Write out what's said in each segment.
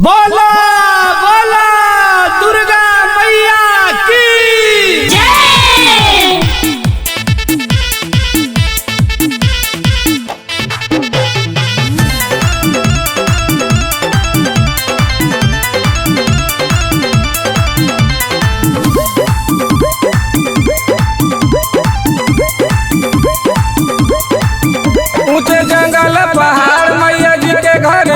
बोला बोला दुर्गा मैया की जय। ऊंचे जंगल पहाड़ मैया जी के घर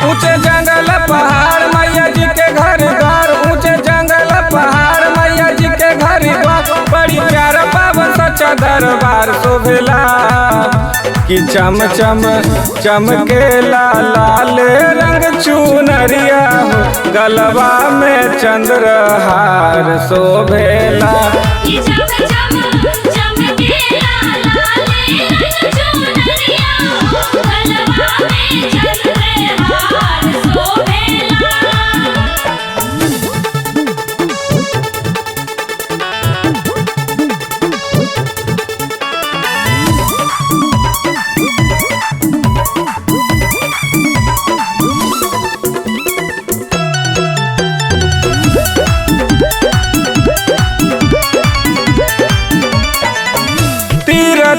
ऊंचे जंगल पहाड़ मैया जी के घर ऊंचे जंगल पहाड़ मैया जी के घर बड़ी प्यारा पावन सच्चा दरबार शोभेला कि चम चम चमकेला लाल रंग चुनरिया गलबा में चंद्रहार शोभेला।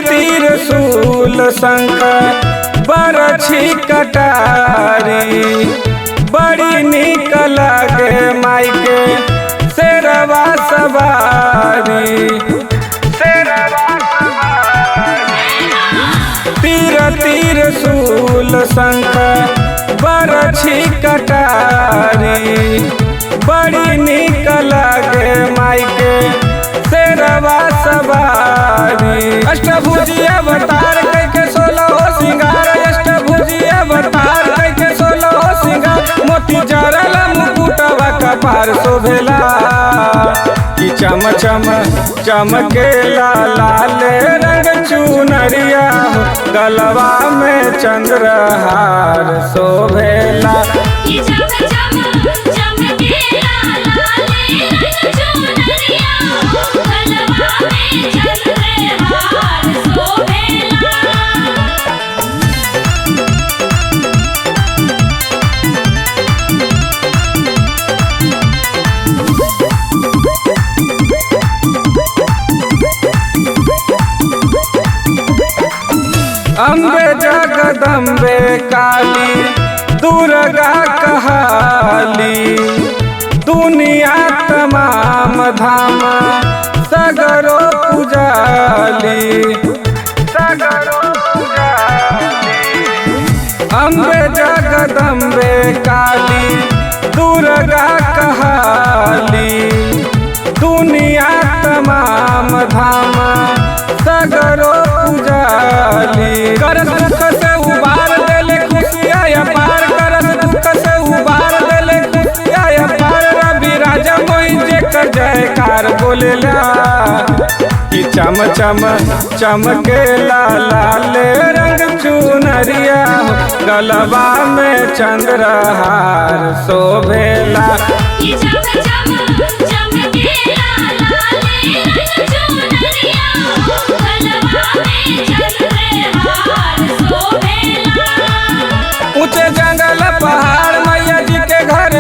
तीर शूल शंख बरछी कटारी बड़ी निक लागे माई के शेरवा सवारी। तीर शूल शंख बरछी कटारी बड़ी निक लागे माई के शेरवा सवारी। अष्टभुजी अवतार कइके 16 सिंगार अष्टभुजी अवतार कइके 16 सिंगार मोती जरल मुकुटवा कपार शोभेला कि चम चम चमकेला लाल रंग चुनरिया गलवा में चंद्रहार शोभेला। अम्बे जगदम्बे काली दुर्गा कहाली दुनिया तमाम धाम सगरो पुजाली। अम्बे जगदम्बे काली दुर्गा कहाली दुनिया तमाम धाम सगरो पुजाली। करस दुख से उबार देले खुशिया पार करस दुख से उबार देले खुशिया पार रवि राजा मोहि जेकर जयकार बोलेला कि चम चम चमकेला लाल रंग चुनरिया गलबा में चंद्रहार शोभेला। ऊंचे जंगल पहाड़ मैया जी के घर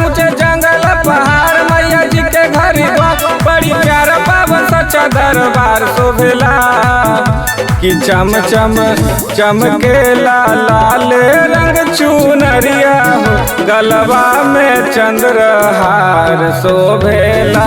ऊंचे जंगल पहाड़ मैया जी के घर बड़ी प्यारा पावन सच्चा दरबार शोभेला कि चम चम चमकेला लाल रंग चुनरिया गलबा में चंद्रहार शोभेला।